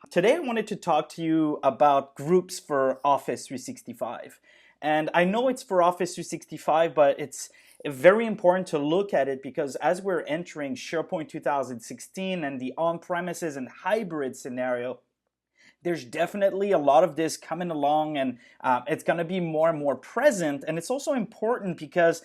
Today I wanted to talk to you about groups for Office 365. And I know it's for Office 365, but it's very important to look at it because as we're entering SharePoint 2016 and the on-premises and hybrid scenario, there's definitely a lot of this coming along, and it's going to be more and more present. And it's also important because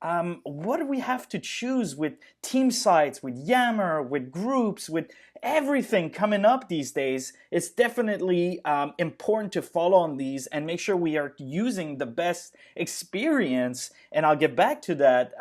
what do we have to choose with team sites, with Yammer, with groups, with everything coming up these days? It's definitely important to follow on these and make sure we are using the best experience. And I'll get back to that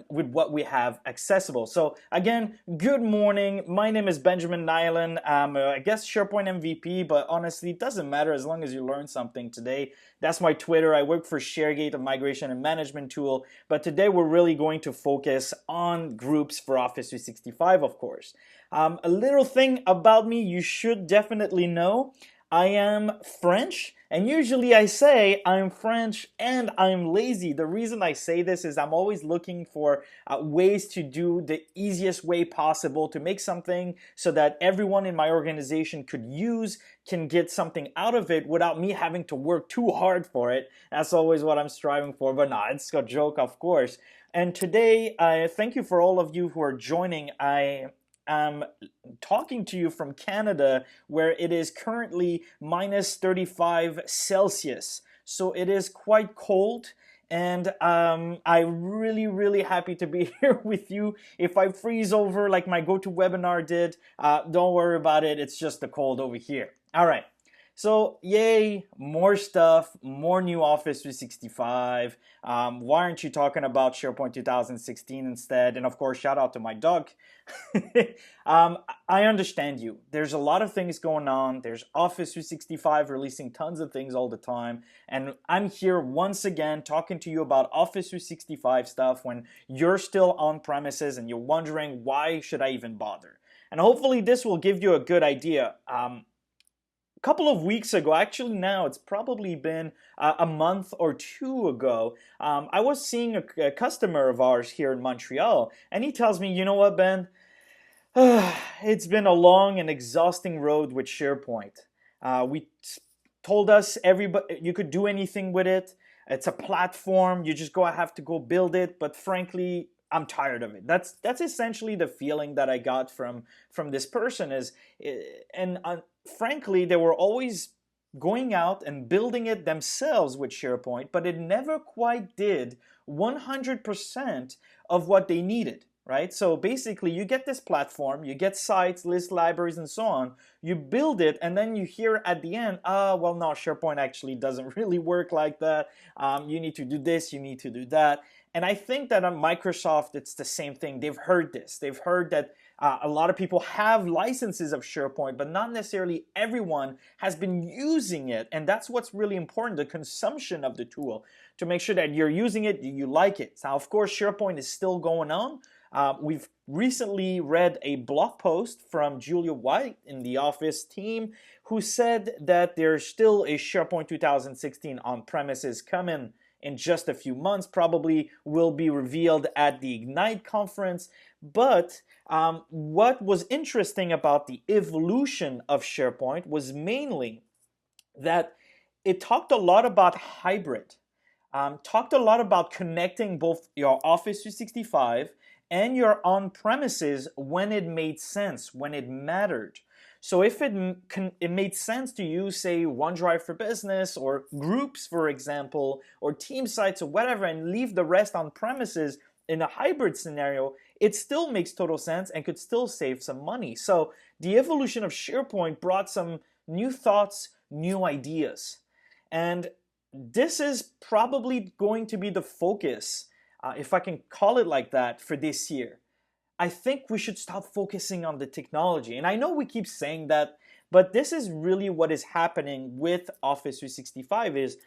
with what we have accessible. So again, good morning. My name is Benjamin Niaulin. I guess SharePoint MVP, but honestly, it doesn't matter as long as you learn something today. That's my Twitter. I work for ShareGate, a migration and management tool. But today we're really going to focus on groups for Office 365, of course. A little thing about me you should definitely know. I am French, and usually I say I'm French and I'm lazy. The reason I say this is I'm always looking for ways to do the easiest way possible to make something so that everyone in my organization could use, can get something out of it without me having to work too hard for it. That's always what I'm striving for, but nah, it's a joke, of course. And today, thank you for all of you who are joining. I'm talking to you from Canada, where it is currently minus 35 Celsius. So it is quite cold, and I'm really happy to be here with you. If I freeze over like my GoToWebinar did, don't worry about it. It's just the cold over here. All right. So yay, more stuff, more new Office 365. Why aren't you talking about SharePoint 2016 instead? And of course, shout out to my dog. I understand you. There's a lot of things going on. There's Office 365 releasing tons of things all the time. And I'm here once again talking to you about Office 365 stuff when you're still on premises and you're wondering, why should I even bother? And hopefully this will give you a good idea. Couple of weeks ago, actually now it's probably been a month or two ago, I was seeing a customer of ours here in Montreal, and he tells me, you know what, Ben? It's been a long and exhausting road with SharePoint. We told us everybody you could do anything with it. It's a platform. You just have to go build it. But frankly, I'm tired of it. That's essentially the feeling that I got from this person and frankly, they were always going out and building it themselves with SharePoint, but it never quite did 100% of what they needed, right? So basically, you get this platform, you get sites, lists, libraries, and so on, you build it, and then you hear at the end, well, no, SharePoint actually doesn't really work like that. You need to do this, you need to do that. And I think that on Microsoft, it's the same thing. They've heard this. They've heard that a lot of people have licenses of SharePoint, but not necessarily everyone has been using it. And that's what's really important, the consumption of the tool, to make sure that you're using it, you like it. Now, of course, SharePoint is still going on. We've recently read a blog post from Julia White in the Office team who said that there's still a SharePoint 2016 on premises coming in just a few months, probably will be revealed at the Ignite conference. But what was interesting about the evolution of SharePoint was mainly that it talked a lot about hybrid, talked a lot about connecting both your Office 365 and your on-premises when it made sense, when it mattered. So if it made sense to use, say, OneDrive for Business or Groups, for example, or team sites or whatever, and leave the rest on premises in a hybrid scenario, it still makes total sense and could still save some money. So the evolution of SharePoint brought some new thoughts, new ideas. And this is probably going to be the focus, if I can call it like that, for this year. I think we should stop focusing on the technology. And I know we keep saying that, but this is really what is happening with Office 365 is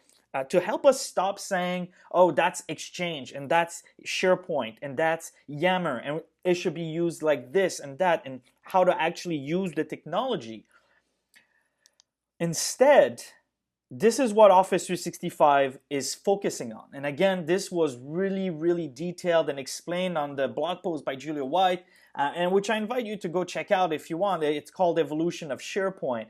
to help us stop saying, oh, that's Exchange, and that's SharePoint, and that's Yammer, and it should be used like this and that, and how to actually use the technology. Instead, this is what Office 365 is focusing on. And again, this was really detailed and explained on the blog post by Julia White, and which I invite you to go check out if you want. It's called Evolution of SharePoint.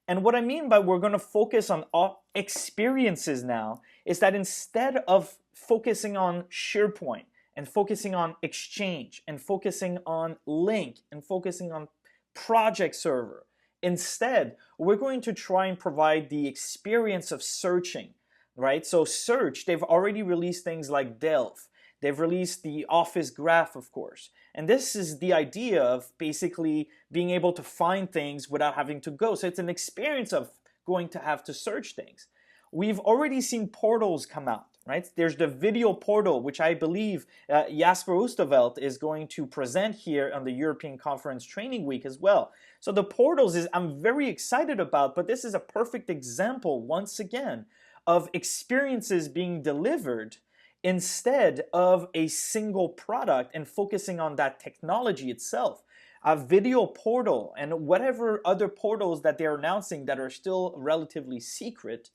And what I mean by we're going to focus on experiences now is that instead of focusing on SharePoint and focusing on Exchange and focusing on Link and focusing on Project Server, instead, we're going to try and provide the experience of searching, right? So search, they've already released things like Delph. They've released the Office Graph, of course. And this is the idea of basically being able to find things without having to go. So it's an experience of going to have to search things. We've already seen portals come out, right? There's the video portal, which I believe Jasper Oosterveld is going to present here on the European Conference Training Week as well. So the portals I'm very excited about, but this is a perfect example, once again, of experiences being delivered instead of a single product and focusing on that technology itself. A video portal and whatever other portals that they're announcing that are still relatively secret,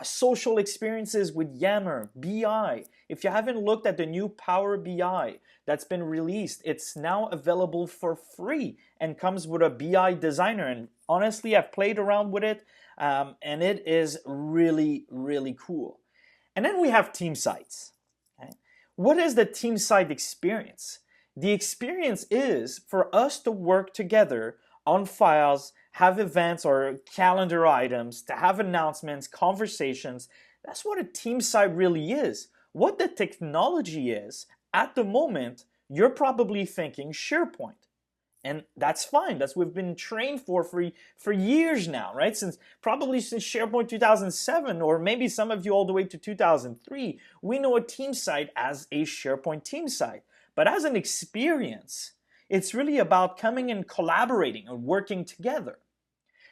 social experiences with Yammer, BI. If you haven't looked at the new Power BI that's been released, it's now available for free and comes with a BI designer. And honestly, I've played around with it and it is really, really cool. And then we have team sites. Okay? What is the team site experience? The experience is for us to work together on files, have events or calendar items, to have announcements, conversations. That's what a team site really is. What the technology is, at the moment, you're probably thinking SharePoint. And that's fine. That's what we've been trained for years now, right? Probably since SharePoint 2007, or maybe some of you all the way to 2003, we know a team site as a SharePoint team site. But as an experience, it's really about coming and collaborating and working together.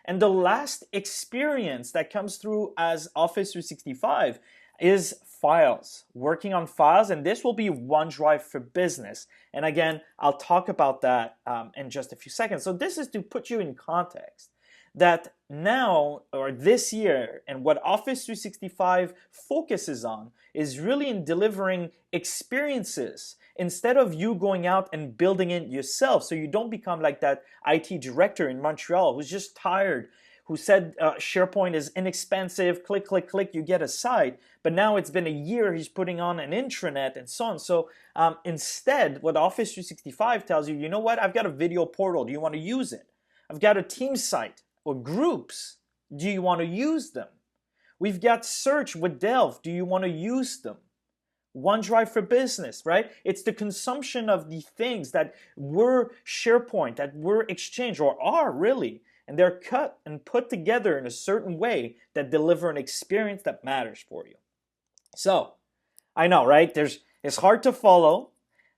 And the last experience that comes through as Office 365 is files, working on files, and this will be OneDrive for Business. And again, I'll talk about that in just a few seconds. So this is to put you in context that now or this year, and what Office 365 focuses on is really in delivering experiences instead of you going out and building it yourself, so you don't become like that IT director in Montreal who's just tired, who said SharePoint is inexpensive, click, click, click, you get a site. But now it's been a year, he's putting on an intranet and so on. So instead, what Office 365 tells you, you know what, I've got a video portal, do you want to use it? I've got a team site or groups, do you want to use them? We've got search with Delph, do you want to use them? OneDrive for Business, right? It's the consumption of the things that were SharePoint, that were Exchange, or are really, and they're cut and put together in a certain way that deliver an experience that matters for you. So, I know, right? It's hard to follow.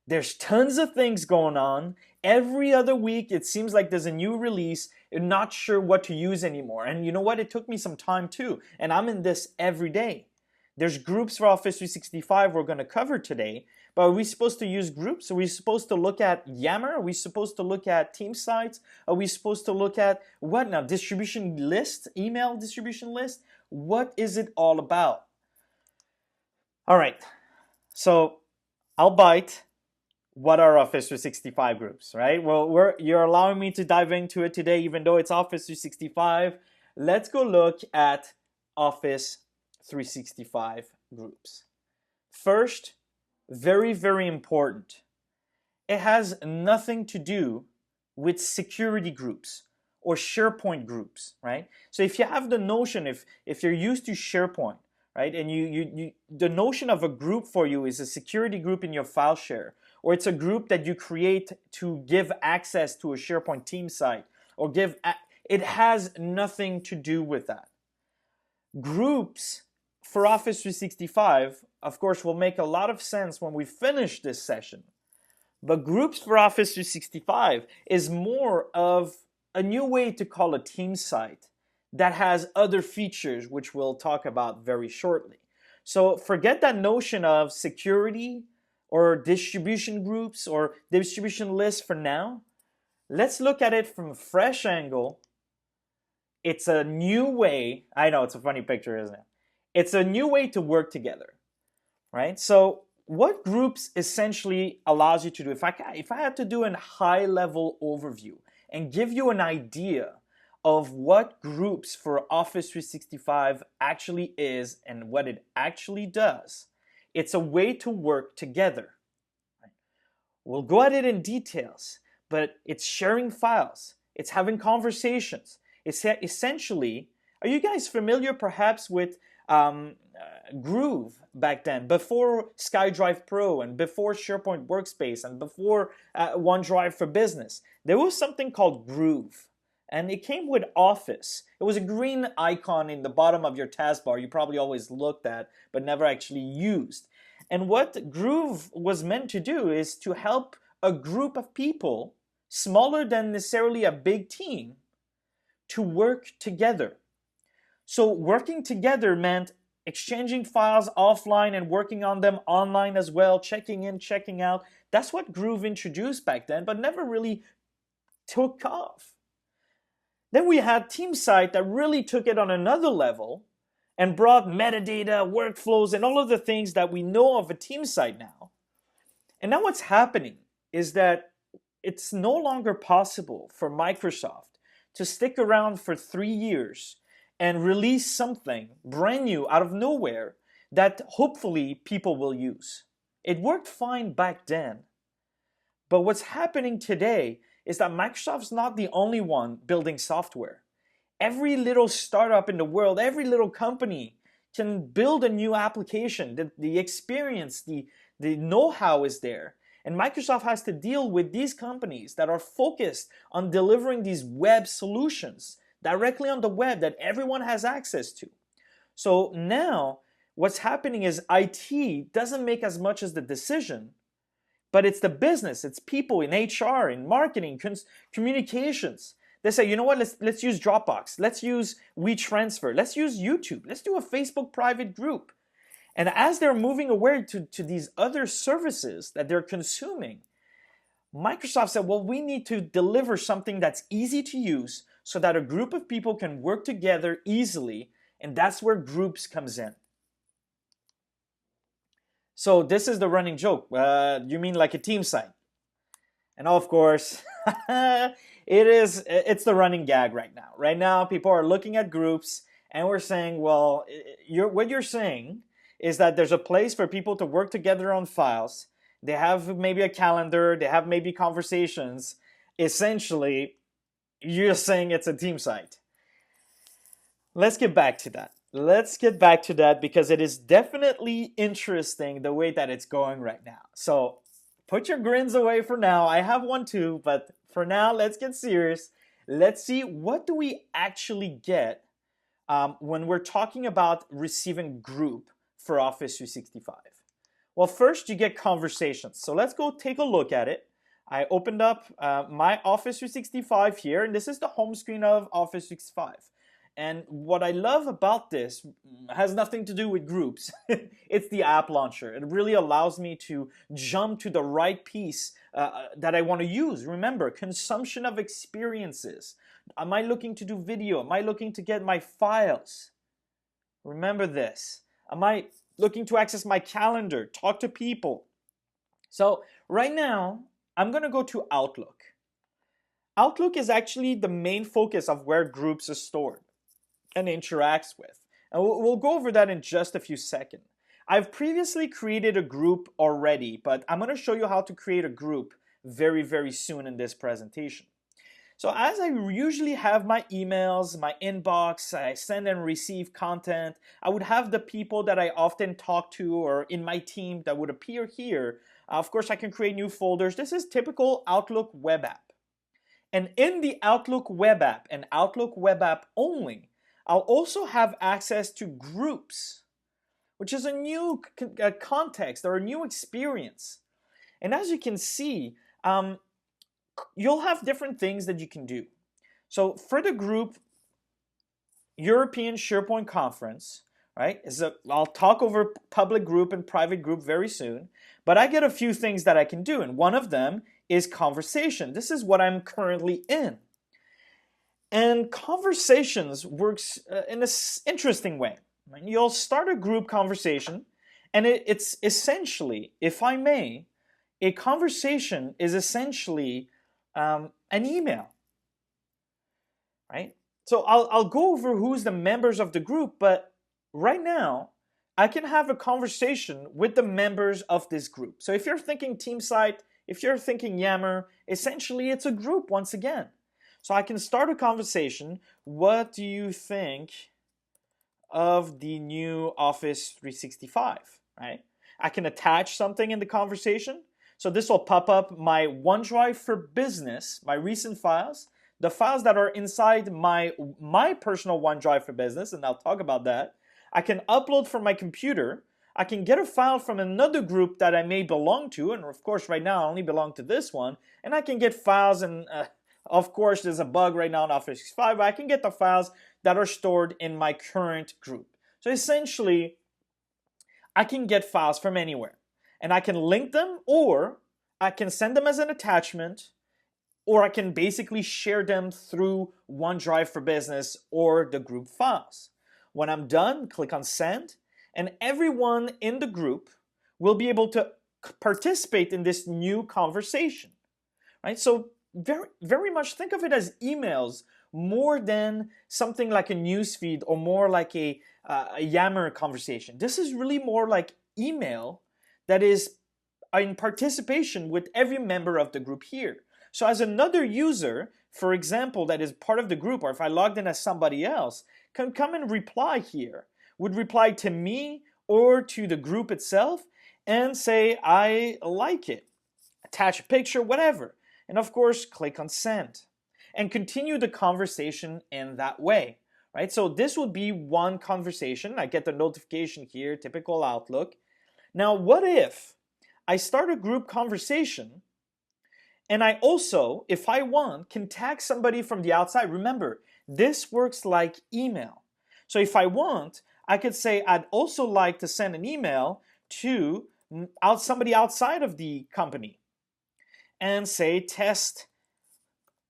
There's tons of things going on. Every other week, it seems like there's a new release. You're not sure what to use anymore. And you know what? It took me some time too. And I'm in this every day. There's groups for Office 365 we're going to cover today, but are we supposed to use groups? Are we supposed to look at Yammer? Are we supposed to look at team sites? Are we supposed to look at what now? Distribution list? Email distribution list? What is it all about? All right, so I'll bite. What are Office 365 groups, right? Well, you're allowing me to dive into it today, even though it's Office 365. Let's go look at Office 365 groups. First, very, very important. It has nothing to do with security groups or SharePoint groups, right? So if you have the notion, if you're used to SharePoint, right, and the notion of a group for you is a security group in your file share, or it's a group that you create to give access to a SharePoint team site, or it has nothing to do with that. Groups for Office 365, of course, will make a lot of sense when we finish this session. But groups for Office 365 is more of a new way to call a team site that has other features, which we'll talk about very shortly. So forget that notion of security or distribution groups or distribution lists for now. Let's look at it from a fresh angle. It's a new way. I know it's a funny picture, isn't it? It's a new way to work together, right? So what groups essentially allows you to do, if I had to do a high-level overview and give you an idea of what groups for Office 365 actually is and what it actually does. It's a way to work together. We'll go at it in details, but it's sharing files, it's having conversations. It's essentially, are you guys familiar perhaps with Groove back then, before SkyDrive Pro and before SharePoint Workspace and before OneDrive for Business? There was something called Groove, and it came with Office. It was a green icon in the bottom of your taskbar you probably always looked at but never actually used. And what Groove was meant to do is to help a group of people, smaller than necessarily a big team, to work together. So working together meant exchanging files offline and working on them online as well, checking in, checking out. That's what Groove introduced back then, but never really took off. Then we had TeamSite that really took it on another level and brought metadata, workflows, and all of the things that we know of a TeamSite now. And now what's happening is that it's no longer possible for Microsoft to stick around for 3 years and release something brand new out of nowhere that hopefully people will use. It worked fine back then. But what's happening today is that Microsoft's not the only one building software. Every little startup in the world, every little company can build a new application. The experience, the know-how is there. And Microsoft has to deal with these companies that are focused on delivering these web solutions directly on the web that everyone has access to. So now what's happening is IT doesn't make as much as the decision, but it's the business, it's people in HR, in marketing, communications. They say, you know what, let's use Dropbox, let's use WeTransfer, let's use YouTube, let's do a Facebook private group. And as they're moving away to these other services that they're consuming, Microsoft said, well, we need to deliver something that's easy to use so that a group of people can work together easily, and that's where Groups comes in. So this is the running joke. You mean like a team site? And of course, it's the running gag right now. Right now, people are looking at Groups, and we're saying, well, what you're saying is that there's a place for people to work together on files. They have maybe a calendar, they have maybe conversations. Essentially, you're saying it's a team site. Let's get back to that. Let's get back to that because it is definitely interesting the way that it's going right now. So put your grins away for now. I have one too, but for now, let's get serious. Let's see, what do we actually get when we're talking about receiving group for Office 365? Well, first you get conversations. So let's go take a look at it. I opened up my Office 365 here, and this is the home screen of Office 365. And what I love about this has nothing to do with Groups. It's the app launcher. It really allows me to jump to the right piece that I want to use. Remember, consumption of experiences. Am I looking to do video? Am I looking to get my files? Remember this. Am I looking to access my calendar, talk to people? So right now, I'm going to go to Outlook. Outlook is actually the main focus of where Groups are stored and interacts with. And we'll go over that in just a few seconds. I've previously created a group already, but I'm going to show you how to create a group very, very soon in this presentation. So as I usually have my emails, my inbox, I send and receive content, I would have the people that I often talk to or in my team that would appear here. Of course, I can create new folders. This is typical Outlook web app. And in the Outlook web app and Outlook web app only, I'll also have access to Groups, which is a new context or a new experience. And as you can see, you'll have different things that you can do. So for the group, European SharePoint Conference, right? I'll talk over public group and private group very soon, but I get a few things that I can do, and one of them is conversation. This is what I'm currently in. And conversations works in an interesting way. You'll start a group conversation, and it's essentially, if I may, a conversation is essentially an email, right? So I'll go over who's the members of the group, but right now I can have a conversation with the members of this group. So if you're thinking team site, if you're thinking Yammer, essentially it's a group once again. So I can start a conversation. What do you think of the new Office 365, right? I can attach something in the conversation. So this will pop up my OneDrive for Business, my recent files, the files that are inside my personal OneDrive for Business, and I'll talk about that. I can upload from my computer. I can get a file from another group that I may belong to, and of course right now I only belong to this one, and I can get files, and of course there's a bug right now in Office 365, but I can get the files that are stored in my current group. So essentially, I can get files from anywhere, and I can link them, or I can send them as an attachment, or I can basically share them through OneDrive for Business or the group files. When I'm done, click on Send, and everyone in the group will be able to participate in this new conversation, right? So very much think of it as emails more than something like a newsfeed or more like a Yammer conversation. This is really more like email that is in participation with every member of the group here. So as another user, for example, that is part of the group, or if I logged in as somebody else, can come and reply here, would reply to me or to the group itself and say, I like it, attach a picture, whatever. And of course, click on Send and continue the conversation in that way, right? So this would be one conversation. I get the notification here, typical Outlook. Now, what if I start a group conversation and I also, if I want, can tag somebody from the outside? Remember, this works like email. So if I want, I could say I'd also like to send an email to somebody outside of the company and say test,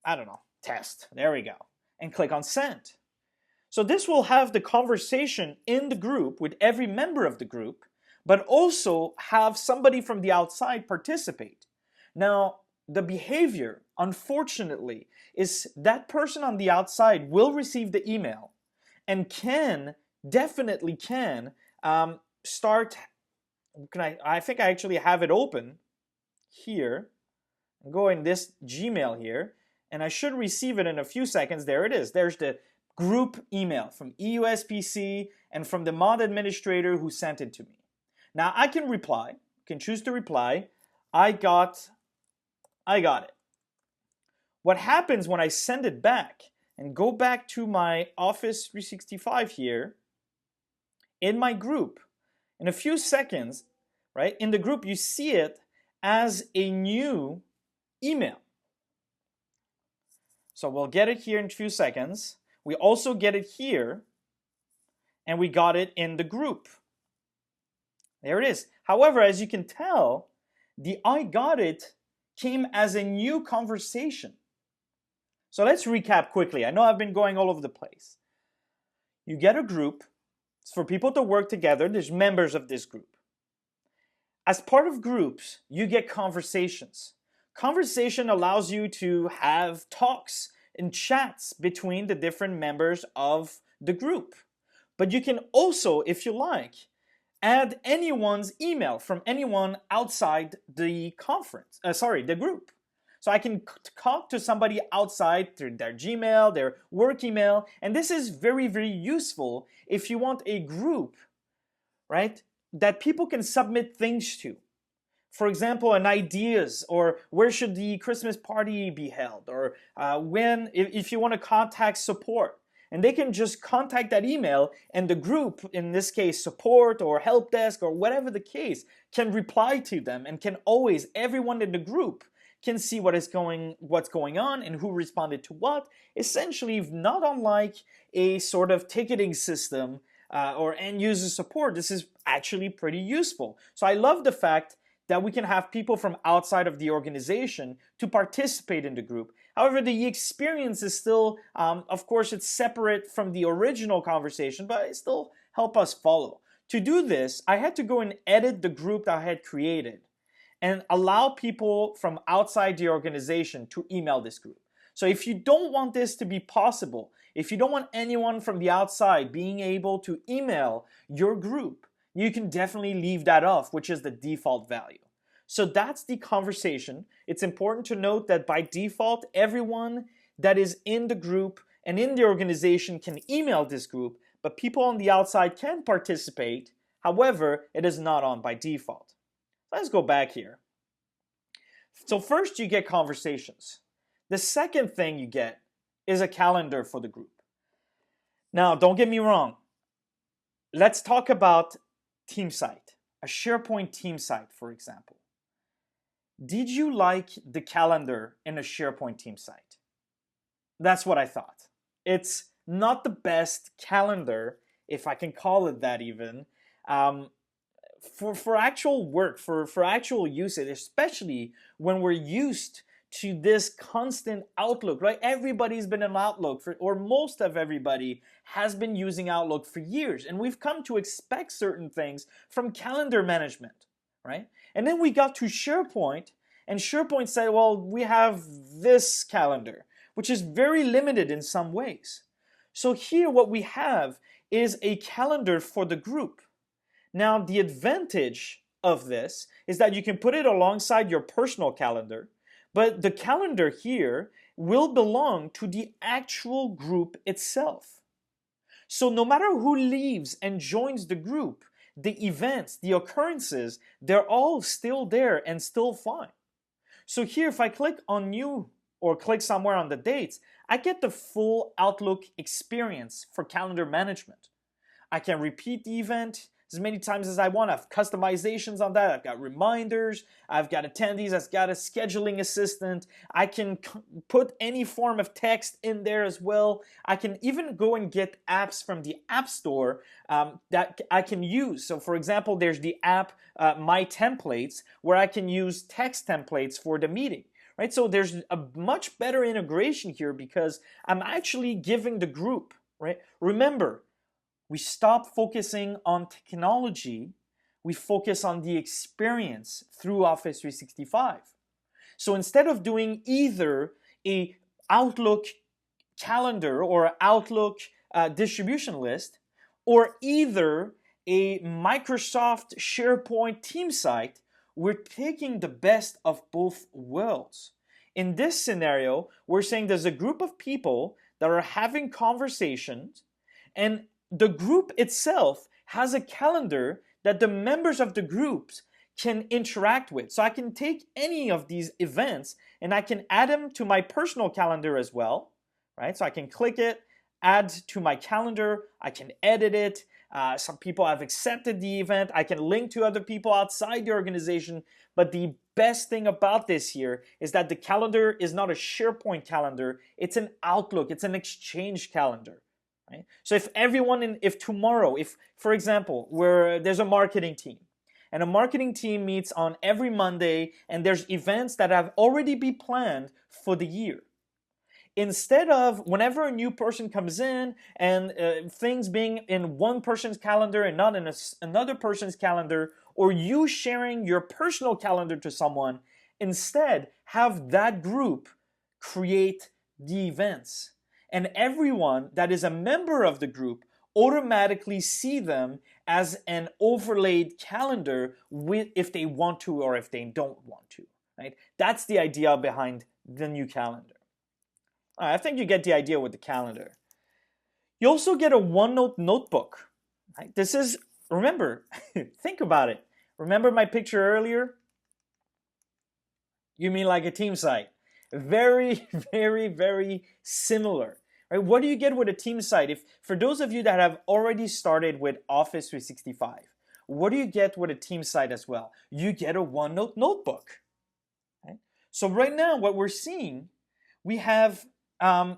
I don't know, test, there we go, and click on Send. So this will have the conversation in the group with every member of the group, but also have somebody from the outside participate. Now, the behavior, unfortunately, is that person on the outside will receive the email and definitely can start, I think I actually have it open here. Go in this Gmail here, and I should receive it in a few seconds. There it is. There's the group email from EUSPC and from the mod administrator who sent it to me. Now I can reply, can choose to reply, I got it. What happens when I send it back and go back to my Office 365 here, in my group, in a few seconds, right, in the group you see it as a new email. So we'll get it here in a few seconds. We also get it here, and we got it in the group. There it is. However, as you can tell, the I got it came as a new conversation. So let's recap quickly. I know I've been going all over the place. You get a group. It's for people to work together. There's members of this group. As part of groups, you get conversations. Conversation allows you to have talks and chats between the different members of the group. But you can also, if you like, add anyone's email from anyone outside the the group. So I can talk to somebody outside through their Gmail, their work email, and this is very, very useful if you want a group, right, that people can submit things to. For example, an ideas, or where should the Christmas party be held, or if you want to contact support. And they can just contact that email, and the group, in this case support or help desk or whatever the case, can reply to them, and can always, everyone in the group can see what's going on and who responded to what. Essentially, not unlike a sort of ticketing system or end user support, this is actually pretty useful. So I love the fact that we can have people from outside of the organization to participate in the group. However, the experience is still, of course, it's separate from the original conversation, but it still help us follow. To do this, I had to go and edit the group that I had created and allow people from outside the organization to email this group. So if you don't want this to be possible, if you don't want anyone from the outside being able to email your group, you can definitely leave that off, which is the default value. So that's the conversation. It's important to note that by default, everyone that is in the group and in the organization can email this group, but people on the outside can participate. However, it is not on by default. Let's go back here. So first you get conversations. The second thing you get is a calendar for the group. Now, don't get me wrong. Let's talk about team site, a SharePoint team site, for example. Did you like the calendar in a SharePoint team site? That's what I thought. It's not the best calendar, if I can call it that even, for actual work, for actual usage, especially when we're used to this constant Outlook, right? Everybody's been in Outlook, or most of everybody has been using Outlook for years, and we've come to expect certain things from calendar management, right? And then we got to SharePoint, and SharePoint said, well, we have this calendar, which is very limited in some ways. So here what we have is a calendar for the group. Now, the advantage of this is that you can put it alongside your personal calendar, but the calendar here will belong to the actual group itself. So no matter who leaves and joins the group, the events, the occurrences, they're all still there and still fine. So here, if I click on new or click somewhere on the dates, I get the full Outlook experience for calendar management. I can repeat the event as many times as I want. I have customizations on that. I've got reminders. I've got attendees. I've got a scheduling assistant. I can put any form of text in there as well. I can even go and get apps from the App Store that I can use. So for example, there's the app My Templates, where I can use text templates for the meeting. Right? So there's a much better integration here because I'm actually giving the group, right? Remember, we stop focusing on technology, we focus on the experience through Office 365. So instead of doing either a Outlook calendar or Outlook distribution list, or either a Microsoft SharePoint team site, we're taking the best of both worlds. In this scenario, we're saying there's a group of people that are having conversations, and the group itself has a calendar that the members of the groups can interact with. So I can take any of these events and I can add them to my personal calendar as well, right? So I can click it, add to my calendar, I can edit it. Some people have accepted the event. I can link to other people outside the organization. But the best thing about this here is that the calendar is not a SharePoint calendar. It's an Outlook. It's an Exchange calendar. Right? So if tomorrow, for example, there's a marketing team, and a marketing team meets on every Monday, and there's events that have already been planned for the year. Instead of whenever a new person comes in and things being in one person's calendar and not in another person's calendar, or you sharing your personal calendar to someone, instead have that group create the events. And everyone that is a member of the group automatically see them as an overlaid calendar if they want to or if they don't want to. Right? That's the idea behind the new calendar. All right, I think you get the idea with the calendar. You also get a OneNote notebook. Right? This is, remember, think about it. Remember my picture earlier? You mean like a team site. Very, very, very similar. Right? What do you get with a team site? For those of you that have already started with Office 365, what do you get with a team site as well? You get a OneNote notebook. Right? So right now, what we're seeing, we have a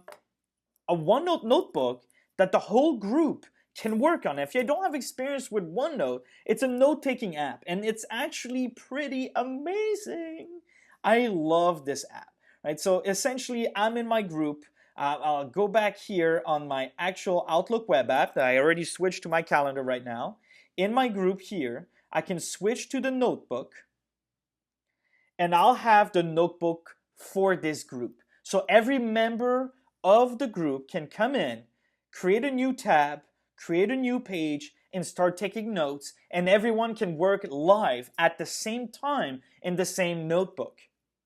OneNote notebook that the whole group can work on. If you don't have experience with OneNote, it's a note-taking app, and it's actually pretty amazing. I love this app. Right? So essentially, I'm in my group. I'll go back here on my actual Outlook web app that I already switched to my calendar right now. In my group here, I can switch to the notebook, and I'll have the notebook for this group. So every member of the group can come in, create a new tab, create a new page, and start taking notes, and everyone can work live at the same time in the same notebook.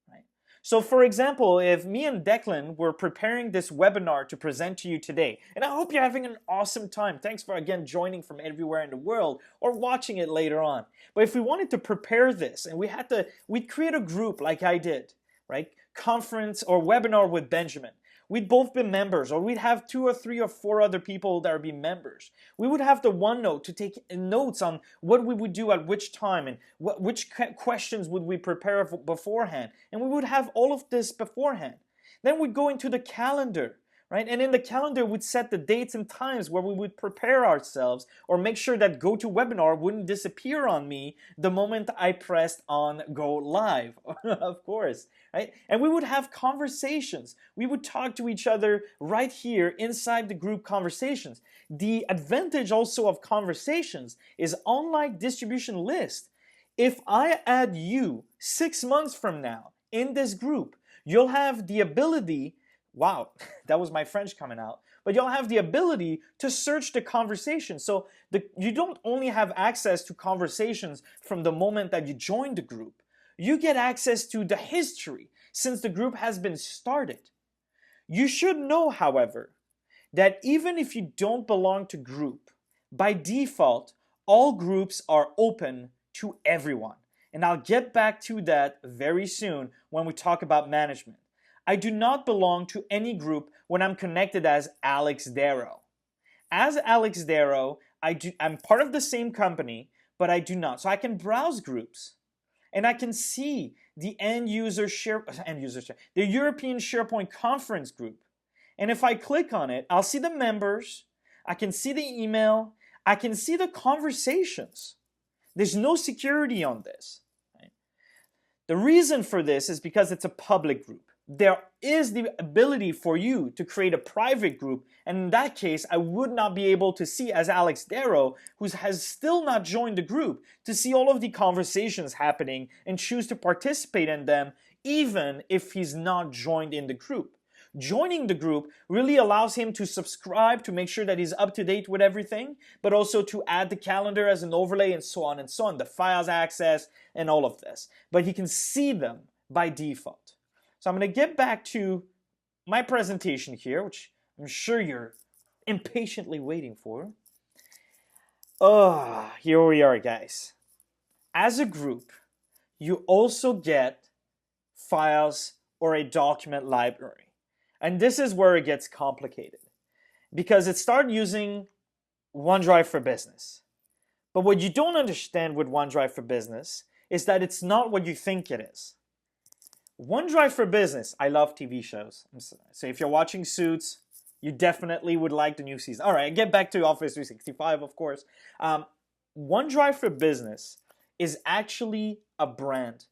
Right? So for example, if me and Declan were preparing this webinar to present to you today, and I hope you're having an awesome time. Thanks for again joining from everywhere in the world or watching it later on. But if we wanted to prepare this and we'd create a group like I did, right? Conference or webinar with Benjamin. We'd both be members, or we'd have 2 or 3 or 4 other people that would be members. We would have the OneNote to take notes on what we would do at which time and which questions would we prepare beforehand. And we would have all of this beforehand. Then we'd go into the calendar, right? And in the calendar, we'd set the dates and times where we would prepare ourselves or make sure that GoToWebinar wouldn't disappear on me the moment I pressed on Go Live, of course, right? And we would have conversations. We would talk to each other right here inside the group conversations. The advantage also of conversations is unlike distribution list. If I add you 6 months from now in this group, you'll have the ability. Wow, that was my French coming out. But you'll have the ability to search the conversation. So you don't only have access to conversations from the moment that you joined the group. You get access to the history since the group has been started. You should know, however, that even if you don't belong to group, by default, all groups are open to everyone. And I'll get back to that very soon when we talk about management. I do not belong to any group when I'm connected as Alex Darrow. As Alex Darrow, I'm part of the same company, but I do not. So I can browse groups, and I can see the the European SharePoint conference group. And if I click on it, I'll see the members, I can see the email, I can see the conversations. There's no security on this. Right? The reason for this is because it's a public group. There is the ability for you to create a private group, and in that case, I would not be able to see, as Alex Darrow, who has still not joined the group, to see all of the conversations happening and choose to participate in them, even if he's not joined in the group. Joining the group really allows him to subscribe to make sure that he's up to date with everything, but also to add the calendar as an overlay and so on, the files access and all of this. But he can see them by default. So I'm going to get back to my presentation here, which I'm sure you're impatiently waiting for. Here we are, guys. As a group, you also get files or a document library. And this is where it gets complicated because it started using OneDrive for Business. But what you don't understand with OneDrive for Business is that it's not what you think it is. OneDrive for Business, I love TV shows. So if you're watching Suits, you definitely would like the new season. All right, get back to Office 365, of course. OneDrive for Business is actually a brand.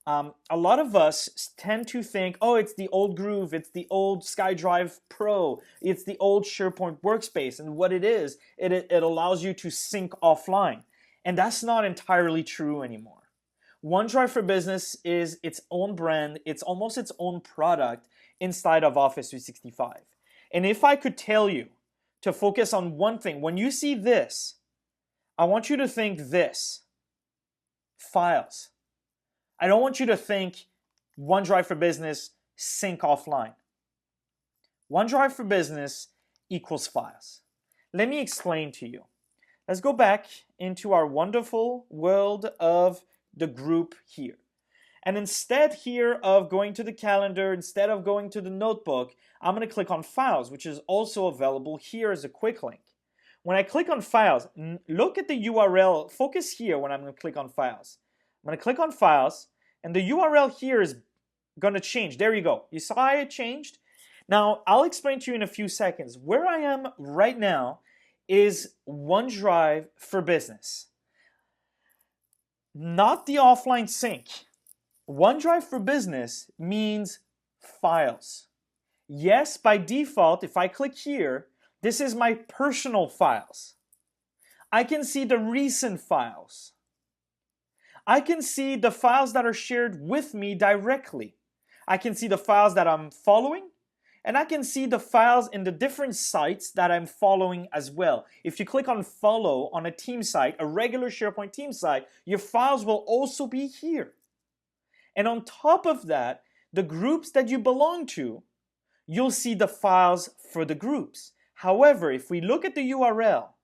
A lot of us tend to think, oh, it's the old Groove, it's the old SkyDrive Pro, it's the old SharePoint workspace. And what it is, it allows you to sync offline. And that's not entirely true anymore. OneDrive for Business is its own brand. It's almost its own product inside of Office 365. And if I could tell you to focus on one thing, when you see this, I want you to think this: files. I don't want you to think OneDrive for Business, sync offline. OneDrive for Business equals files. Let me explain to you. Let's go back into our wonderful world of the group here. And instead here of going to the calendar, instead of going to the notebook, I'm going to click on Files, which is also available here as a quick link. When I click on Files, look at the URL. Focus here when I'm going to click on Files. I'm going to click on Files, and the URL here is going to change. There you go. You saw it changed? Now, I'll explain to you in a few seconds. Where I am right now is OneDrive for Business. Not the offline sync. OneDrive for Business means files. Yes, by default, if I click here, this is my personal files. I can see the recent files. I can see the files that are shared with me directly. I can see the files that I'm following, and I can see the files in the different sites that I'm following as well. If you click on follow on a team site, a regular SharePoint team site, your files will also be here. And on top of that, the groups that you belong to, you'll see the files for the groups. However, if we look at the URL,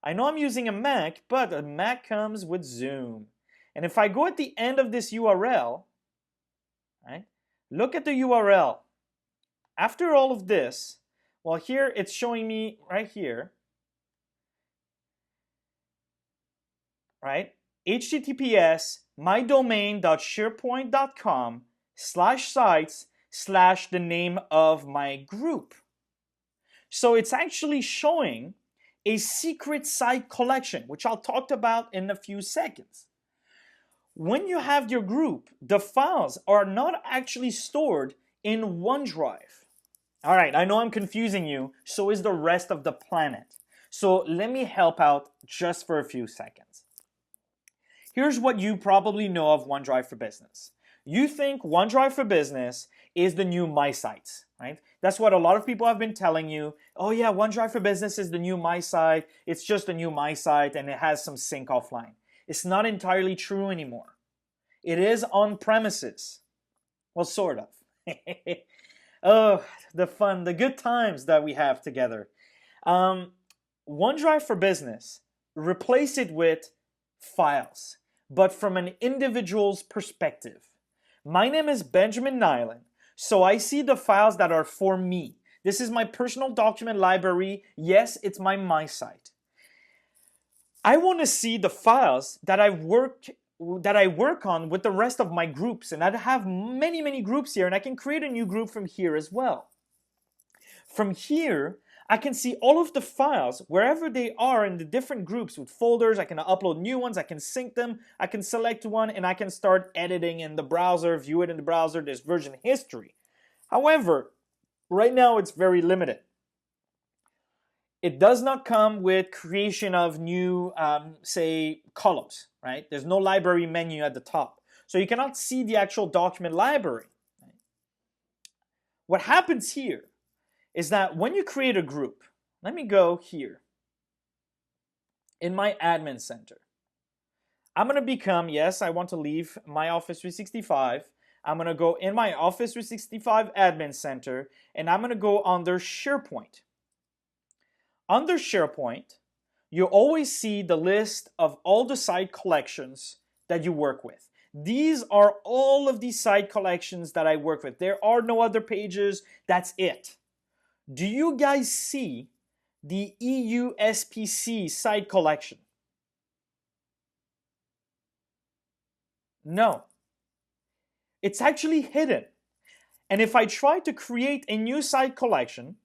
I know I'm using a Mac, but a Mac comes with Zoom. And if I go at the end of this URL, right, look at the URL. After all of this, well, here it's showing me right here, right? HTTPS mydomain.sharepoint.com/sites/ the name of my group. So it's actually showing a secret site collection, which I'll talk about in a few seconds. When you have your group, the files are not actually stored in OneDrive. All right, I know I'm confusing you, so is the rest of the planet. So let me help out just for a few seconds. Here's what you probably know of OneDrive for Business. You think OneDrive for Business is the new My Sites, right? That's what a lot of people have been telling you. Oh yeah, OneDrive for Business is the new My Site. It's just a new My Site and it has some sync offline. It's not entirely true anymore. It is on premises. Well, sort of. Oh, the fun, the good times that we have together. OneDrive for Business, replace it with files, but from an individual's perspective. My name is Benjamin Niaulin, so I see the files that are for me. This is my personal document library. Yes, it's my site. I want to see the files that I work on with the rest of my groups, and I have many groups here, and I can create a new group from here as well. From here, I can see all of the files wherever they are in the different groups with folders. I can upload new ones, I can sync them, I can select one, and I can start editing in the browser, view it in the browser. There's version history. However, right now it's very limited. It does not come with creation of new, say, columns, right? There's no library menu at the top. So you cannot see the actual document library. Right? What happens here is that when you create a group, let me go here. In my admin center, I'm going to become, yes, I want to leave my Office 365. I'm going to go in my Office 365 admin center, and I'm going to go under SharePoint. Under SharePoint, you always see the list of all the site collections that you work with. These are all of the site collections that I work with. There are no other pages. That's it. Do you guys see the EU SPC site collection? No. It's actually hidden. And if I try to create a new site collection,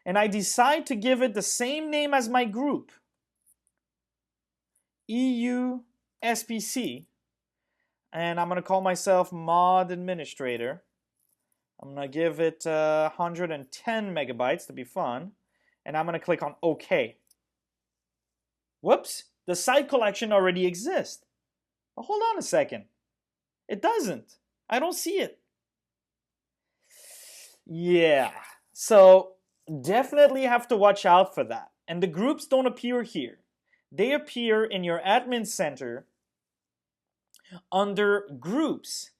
and I decide to give it the same name as my group, EU SPC, and I'm going to call myself Mod Administrator. I'm going to give it 110 megabytes to be fun, and I'm going to click on OK. Whoops, the site collection already exists. Well, hold on a second. It doesn't. I don't see it. Yeah, so definitely have to watch out for that. And the groups don't appear here. They appear in your admin center under groups,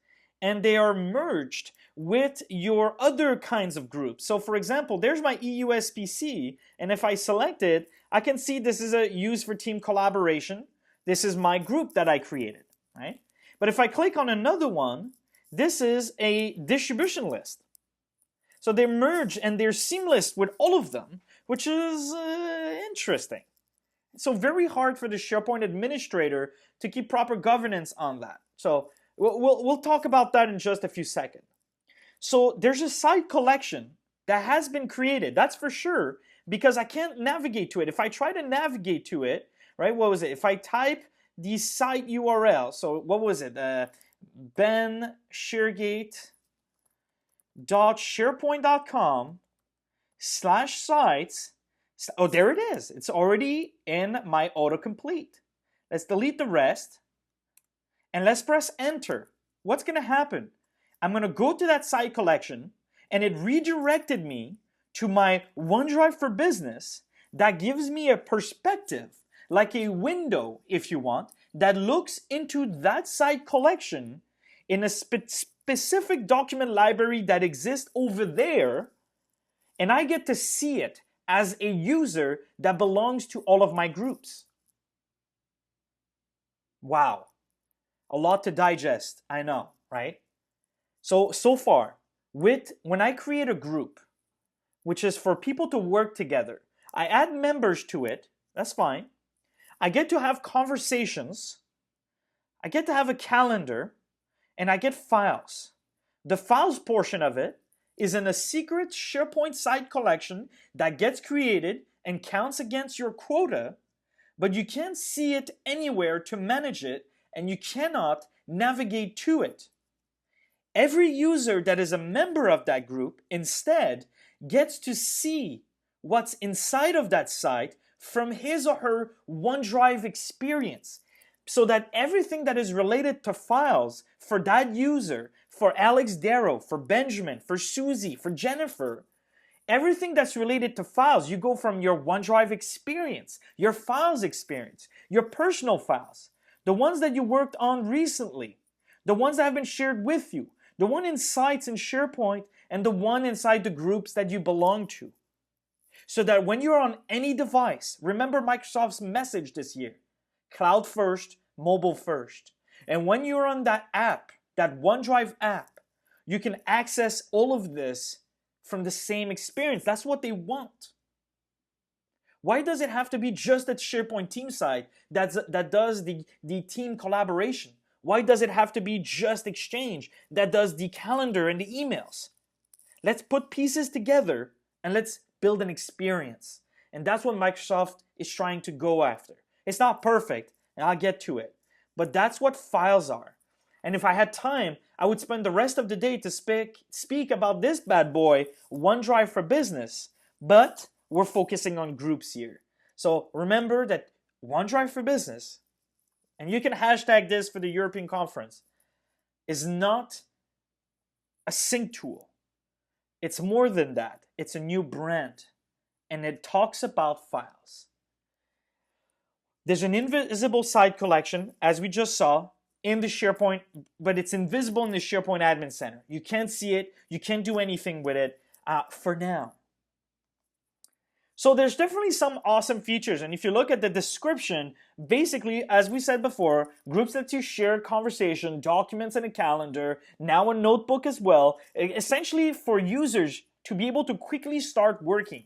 and they are merged with your other kinds of groups. So for example, there's my EU SPC, and if I select it, I can see this is a use for team collaboration. This is my group that I created, right? But if I click on another one, this is a distribution list. So they merge and they're seamless with all of them, which is interesting. So very hard for the SharePoint administrator to keep proper governance on that. So we'll talk about that in just a few seconds. So there's a site collection that has been created, that's for sure, because I can't navigate to it. If I try to navigate to it, right, what was it? If I type the site URL, so what was it? Ben ShareGate .sharepoint.com/sites. Oh, there it is. It's already in my autocomplete. Let's delete the rest and let's press enter. what's going to happen? I'm going to go to that site collection, and it redirected me to my OneDrive for Business that gives me a perspective, like a window, if you want, that looks into that site collection in a specific document library that exists over there, and I get to see it as a user that belongs to all of my groups. Wow, a lot to digest, I know, right? So far, when I create a group, which is for people to work together, I add members to it, that's fine. I get to have conversations, I get to have a calendar, and I get files. The files portion of it is in a secret SharePoint site collection that gets created and counts against your quota, but you can't see it anywhere to manage it, and you cannot navigate to it. Every user that is a member of that group instead gets to see what's inside of that site from his or her OneDrive experience, so that everything that is related to files for that user, for Alex Darrow, for Benjamin, for Susie, for Jennifer, everything that's related to files, you go from your OneDrive experience, your files experience, your personal files, the ones that you worked on recently, the ones that have been shared with you, the one in sites in SharePoint, and the one inside the groups that you belong to. So that when you're on any device, remember Microsoft's message this year, cloud first, mobile first. And when you're on that app, that OneDrive app, you can access all of this from the same experience. That's what they want. Why does it have to be just a SharePoint team site that does the team collaboration? Why does it have to be just Exchange that does the calendar and the emails? Let's put pieces together and let's build an experience. And that's what Microsoft is trying to go after. It's not perfect, and I'll get to it, but that's what files are. And if I had time, I would spend the rest of the day to speak about this bad boy, OneDrive for Business, but we're focusing on groups here. So remember that OneDrive for Business, and you can hashtag this for the European conference, is not a sync tool. It's more than that. It's a new brand, and it talks about files. There's an invisible site collection, as we just saw, in the SharePoint, but it's invisible in the SharePoint Admin Center. You can't see it. You can't do anything with it for now. So there's definitely some awesome features, and if you look at the description, basically, as we said before, groups let you share conversation, documents, and a calendar, now a notebook as well, essentially for users to be able to quickly start working.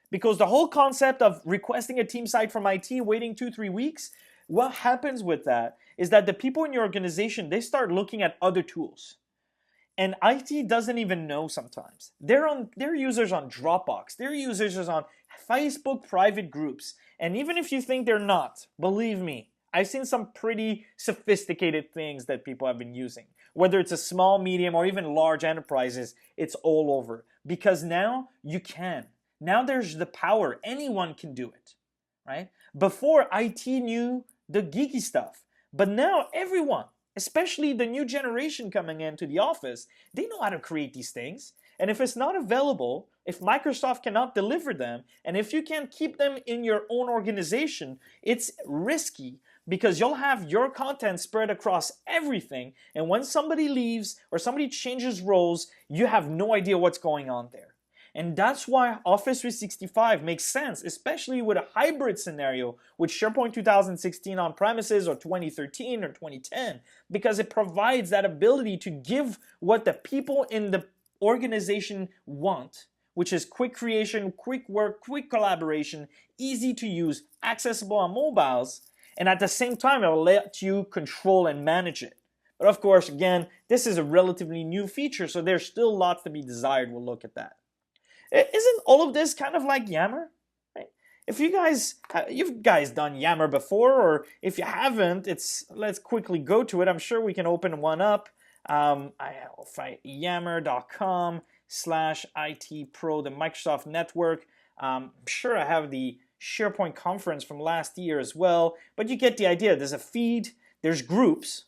Because the whole concept of requesting a team site from IT, waiting 2-3 weeks, what happens with that is that the people in your organization, they start looking at other tools. And IT doesn't even know sometimes. They're users on Dropbox. They're users on Facebook private groups. And even if you think they're not, believe me, I've seen some pretty sophisticated things that people have been using. Whether it's a small, medium, or even large enterprises, it's all over. Because now you can. Now there's the power. Anyone can do it, right? Before, IT knew the geeky stuff. But now everyone, especially the new generation coming into the office, they know how to create these things. And if it's not available, if Microsoft cannot deliver them, and if you can't keep them in your own organization, it's risky because you'll have your content spread across everything. And when somebody leaves or somebody changes roles, you have no idea what's going on there. And that's why Office 365 makes sense, especially with a hybrid scenario with SharePoint 2016 on premises or 2013 or 2010, because it provides that ability to give what the people in the organization want, which is quick creation, quick work, quick collaboration, easy to use, accessible on mobiles, and at the same time, it will let you control and manage it. But of course, again, this is a relatively new feature, so there's still lots to be desired. We'll look at that. Isn't all of this kind of like Yammer? Right? If you've guys done Yammer before, or if you haven't, let's quickly go to it. I'm sure we can open one up. I'll find yammer.com/IT Pro, the Microsoft network. I'm sure I have the SharePoint conference from last year as well, but you get the idea. There's a feed, there's groups.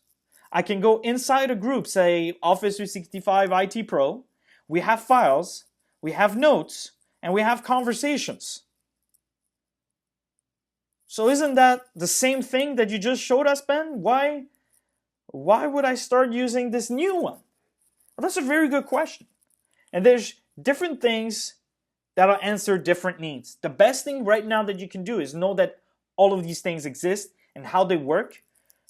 I can go inside a group, say Office 365 IT Pro. We have files, we have notes, and we have conversations. So isn't that the same thing that you just showed us, Ben? Why would I start using this new one? Well, that's a very good question. And there's different things that'll answer different needs. The best thing right now that you can do is know that all of these things exist and how they work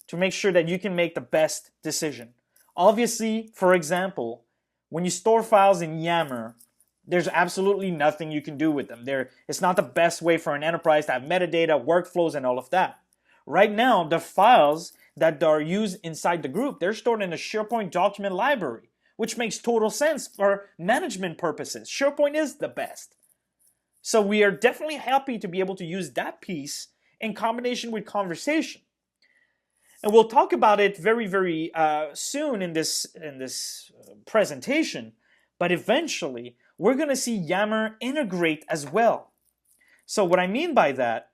to make sure that you can make the best decision. Obviously, for example, when you store files in Yammer, there's absolutely nothing you can do with them. It's not the best way for an enterprise to have metadata, workflows, and all of that. Right now, the files that are used inside the group, they're stored in a SharePoint document library, which makes total sense for management purposes. SharePoint is the best. So we are definitely happy to be able to use that piece in combination with conversation. And we'll talk about it very, very soon in this presentation. But eventually, we're going to see Yammer integrate as well. So what I mean by that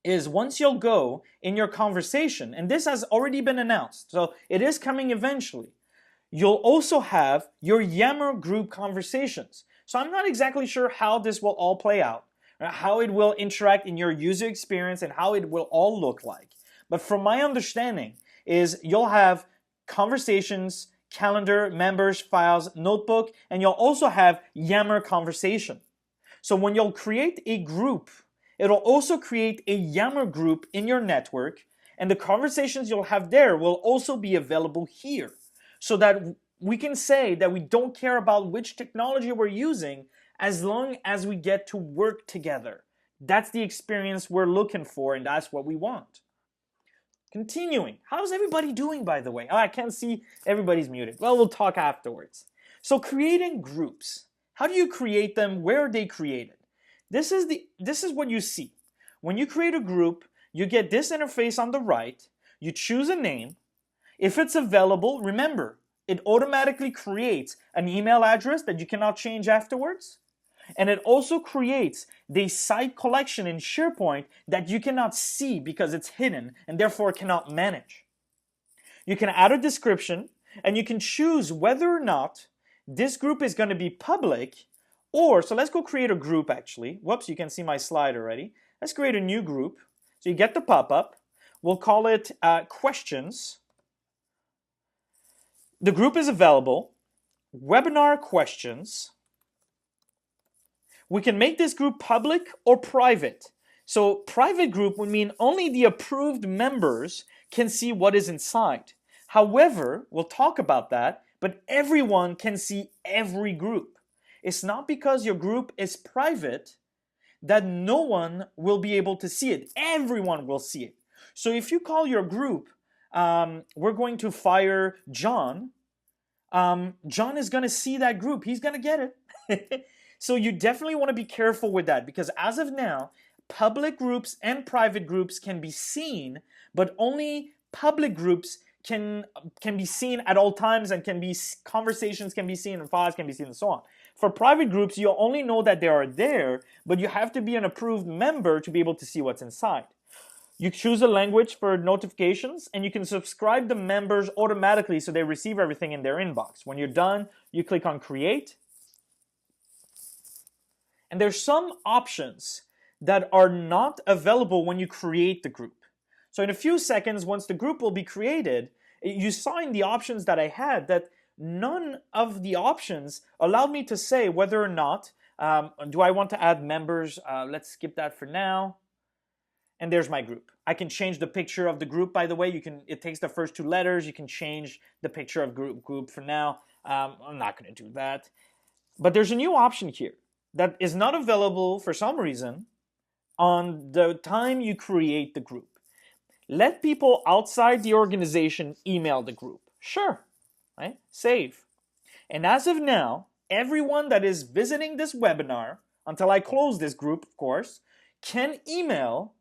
is once you'll go in your conversation, and this has already been announced, so it is coming eventually, you'll also have your Yammer group conversations. So I'm not exactly sure how this will all play out, how it will interact in your user experience, and how it will all look like. But from my understanding is you'll have conversations, calendar, members, files, notebook, and you'll also have Yammer conversation. So when you'll create a group, it'll also create a Yammer group in your network, and the conversations you'll have there will also be available here, so that we can say that we don't care about which technology we're using as long as we get to work together. That's the experience we're looking for, and that's what we want. Continuing, how's everybody doing, by the way? Oh, I can't see, everybody's muted. Well, we'll talk afterwards. So creating groups. How do you create them? Where are they created? This is what you see. When you create a group, you get this interface on the right. You choose a name. If it's available, remember, it automatically creates an email address that you cannot change afterwards. And it also creates the site collection in SharePoint that you cannot see because it's hidden and therefore cannot manage. You can add a description and you can choose whether or not this group is going to be public or, so let's go create a group actually. Whoops, you can see my slide already. Let's create a new group. So you get the pop-up. We'll call it questions. The group is available. Webinar questions. We can make this group public or private. So private group would mean only the approved members can see what is inside. However, we'll talk about that, but everyone can see every group. It's not because your group is private that no one will be able to see it. Everyone will see it. So if you call your group, we're going to fire John, John is going to see that group. He's going to get it. So you definitely want to be careful with that because as of now, public groups and private groups can be seen, but only public groups can be seen at all times and conversations can be seen and files can be seen and so on. For private groups, you'll only know that they are there, but you have to be an approved member to be able to see what's inside. You choose a language for notifications and you can subscribe the members automatically so they receive everything in their inbox. When you're done, you click on create. And there's some options that are not available when you create the group. So in a few seconds, once the group will be created, you saw in the options that I had that none of the options allowed me to say whether or not, do I want to add members? Let's skip that for now. And there's my group. I can change the picture of the group, by the way. It takes the first two letters. You can change the picture of group for now. I'm not going to do that. But there's a new option here that is not available for some reason on the time you create the group. Let people outside the organization email the group. Sure, right? Save. And as of now, everyone that is visiting this webinar, until I close this group, of course, can email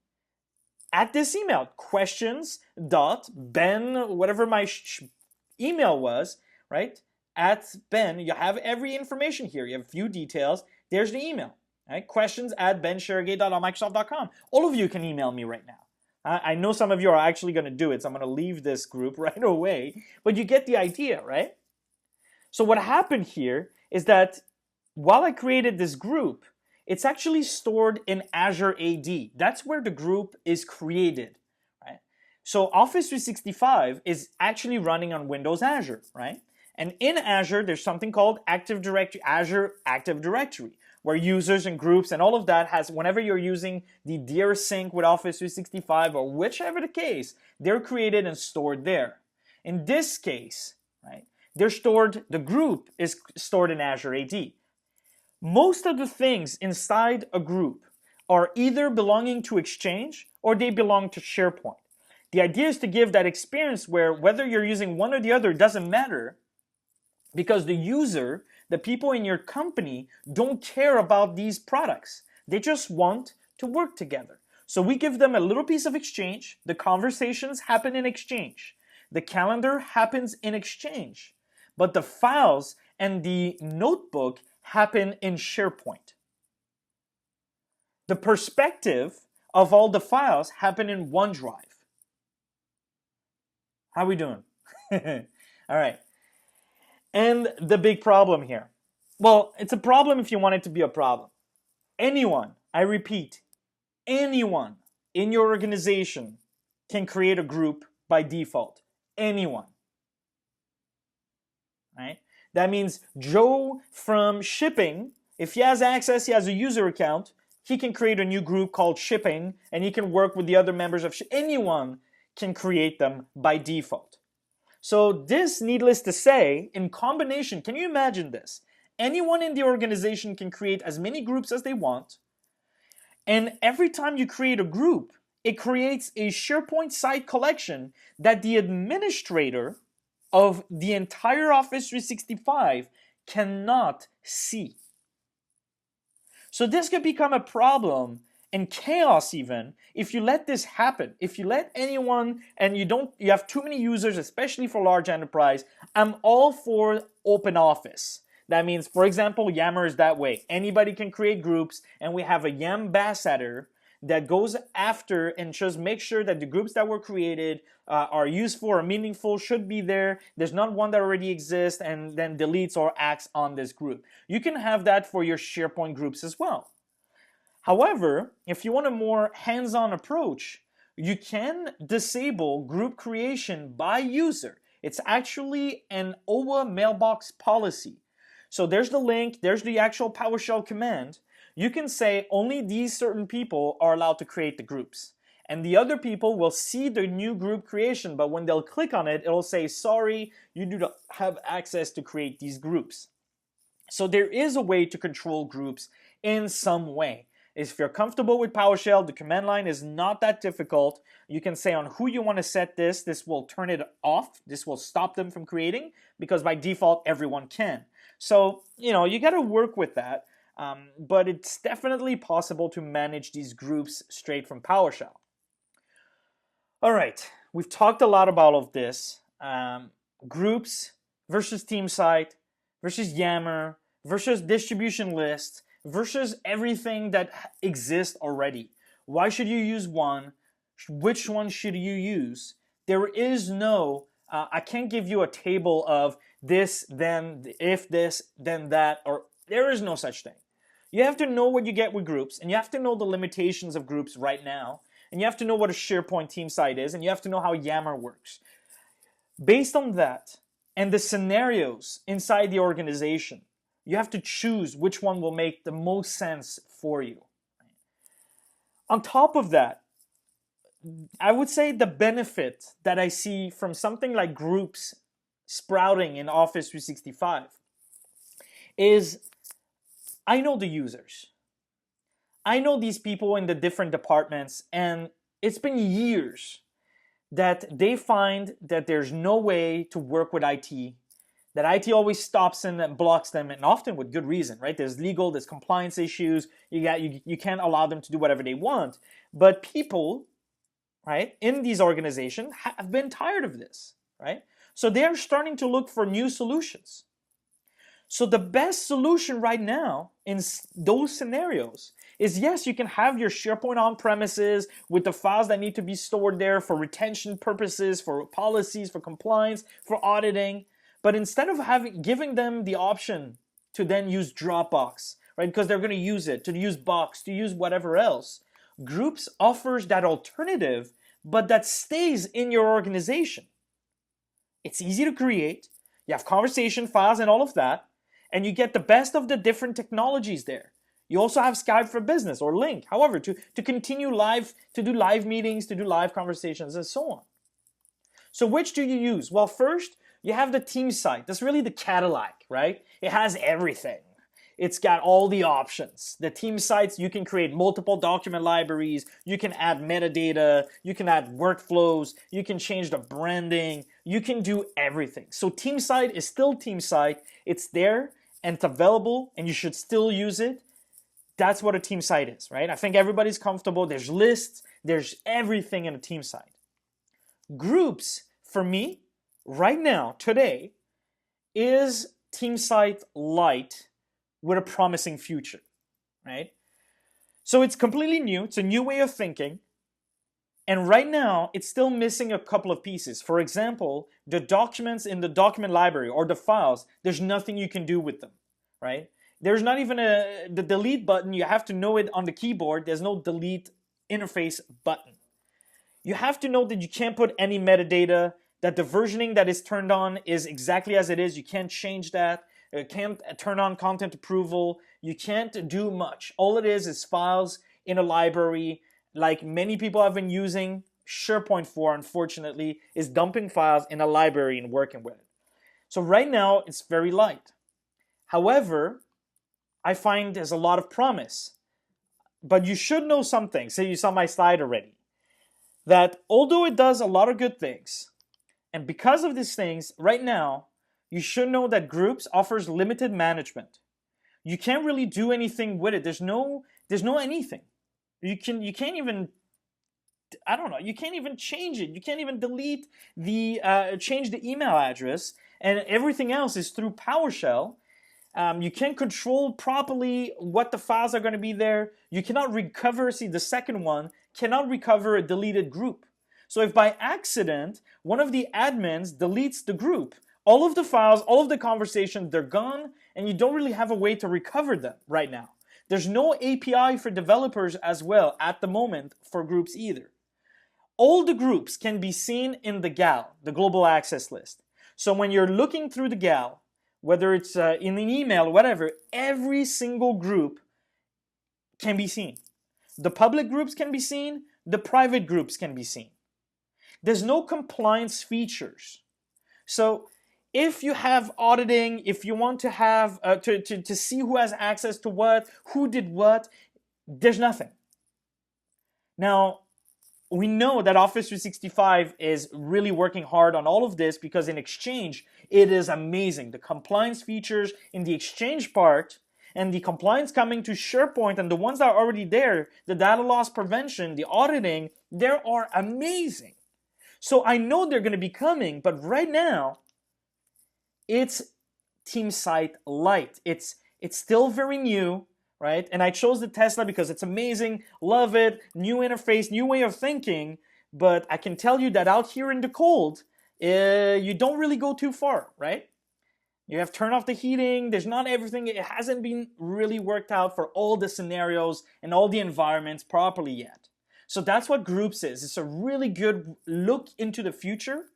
at this email, questions.ben, whatever my email was, right? At Ben, you have every information here. You have a few details. There's the email, right? Questions@bensharegate.microsoft.com. All of you can email me right now. I know some of you are actually going to do it, so I'm going to leave this group right away, but you get the idea, right? So what happened here is that while I created this group, it's actually stored in Azure AD. That's where the group is created, right? So Office 365 is actually running on Windows Azure, right? And in Azure, there's something called Active Directory, Azure Active Directory, where users and groups and all of that has, whenever you're using the Dear Sync with Office 365 or whichever the case, they're created and stored there. In this case, right, the group is stored in Azure AD. Most of the things inside a group are either belonging to Exchange or they belong to SharePoint. The idea is to give that experience where whether you're using one or the other doesn't matter, because the user, the people in your company, don't care about these products. They just want to work together. So we give them a little piece of Exchange. The conversations happen in Exchange. The calendar happens in Exchange. But the files and the notebook happen in SharePoint. The perspective of all the files happen in OneDrive. How we doing? All right. And the big problem here. Well, it's a problem if you want it to be a problem. Anyone, I repeat, anyone in your organization can create a group by default. Anyone. Right? That means Joe from shipping, if he has access, he has a user account, he can create a new group called shipping, and he can work with the other members of anyone can create them by default. So this, needless to say, in combination, can you imagine this? Anyone in the organization can create as many groups as they want, and every time you create a group, it creates a SharePoint site collection that the administrator of the entire Office 365 cannot see. So this could become a problem and chaos even if you let this happen. If you let anyone, and you have too many users, especially for large enterprise, I'm all for open office. That means, for example, Yammer is that way. Anybody can create groups, and we have a Yam ambassador that goes after and just make sure that the groups that were created are useful or meaningful, should be there. There's not one that already exists and then deletes or acts on this group. You can have that for your SharePoint groups as well. However, if you want a more hands-on approach, you can disable group creation by user. It's actually an OWA mailbox policy. So there's the link, there's the actual PowerShell command. You can say only these certain people are allowed to create the groups. And the other people will see the new group creation, but when they'll click on it, it'll say, sorry, you do not have access to create these groups. So there is a way to control groups in some way. If you're comfortable with PowerShell, the command line is not that difficult. You can say on who you want to set this. This will turn it off. This will stop them from creating, because by default, everyone can. So, you got to work with that. But it's definitely possible to manage these groups straight from PowerShell. All right, we've talked a lot about all of this. Groups versus team site versus Yammer versus distribution list versus everything that exists already. Why should you use one? Which one should you use? There is no, I can't give you a table of this, then, if this, then that, or there is no such thing. You have to know what you get with groups, and you have to know the limitations of groups right now, and you have to know what a SharePoint team site is, and you have to know how Yammer works. Based on that, and the scenarios inside the organization, you have to choose which one will make the most sense for you. On top of that, I would say the benefit that I see from something like groups sprouting in Office 365 is I know the users. I know these people in the different departments, and it's been years that they find that there's no way to work with IT, that IT always stops them and blocks them, and often with good reason, right? There's legal, there's compliance issues, you can't allow them to do whatever they want. But people, right, in these organizations have been tired of this, right? So they're starting to look for new solutions. So the best solution right now in those scenarios is yes, you can have your SharePoint on premises with the files that need to be stored there for retention purposes, for policies, for compliance, for auditing. But instead of giving them the option to then use Dropbox, right? Because they're going to use it, to use Box, to use whatever else. Groups offers that alternative, but that stays in your organization. It's easy to create. You have conversation files and all of that, and you get the best of the different technologies there. You also have Skype for Business or Link, however, to continue live, to do live meetings, to do live conversations, and so on. So which do you use? Well, first, you have the team site. That's really the Cadillac, right? It has everything. It's got all the options. The team sites, you can create multiple document libraries, you can add metadata, you can add workflows, you can change the branding, you can do everything. So team site is still team site. It's there and it's available and you should still use it. That's what a team site is, right? I think everybody's comfortable. There's lists, there's everything in a team site. Groups, for me, right now, today, is Team Site Lite with a promising future, right? So it's completely new. It's a new way of thinking. And right now, it's still missing a couple of pieces. For example, the documents in the document library or the files, there's nothing you can do with them, right? There's not even the delete button. You have to know it on the keyboard. There's no delete interface button. You have to know that you can't put any metadata, that the versioning that is turned on is exactly as it is. You can't change that. You can't turn on content approval. You can't do much. All it is files in a library, like many people have been using SharePoint for, unfortunately, is dumping files in a library and working with it. So right now, it's very light. However, I find there's a lot of promise. But you should know something. Say you saw my slide already. That although it does a lot of good things, and because of these things, right now, you should know that Groups offers limited management. You can't really do anything with it. There's no anything. You can't even, I don't know, you can't even change it. You can't even delete change the email address, and everything else is through PowerShell. You can't control properly what the files are going to be there. You cannot recover, see the second one, cannot recover a deleted group. So if by accident, one of the admins deletes the group, all of the files, all of the conversations, they're gone, and you don't really have a way to recover them right now. There's no API for developers as well at the moment for groups either. All the groups can be seen in the GAL, the Global Access List. So when you're looking through the GAL, whether it's in an email, whatever, every single group can be seen. The public groups can be seen, the private groups can be seen. There's no compliance features. So if you have auditing, if you want to have to see who has access to what, who did what, there's nothing. Now, we know that Office 365 is really working hard on all of this because in Exchange, it is amazing. The compliance features in the Exchange part and the compliance coming to SharePoint and the ones that are already there, the data loss prevention, the auditing, they are amazing. So I know they're going to be coming, but right now, it's Team Site Lite. It's still very new, right? And I chose the Tesla because it's amazing, love it, new interface, new way of thinking, but I can tell you that out here in the cold, you don't really go too far, right? You have to turn off the heating, there's not everything, it hasn't been really worked out for all the scenarios and all the environments properly yet. So that's what Groups is. It's a really good look into the future.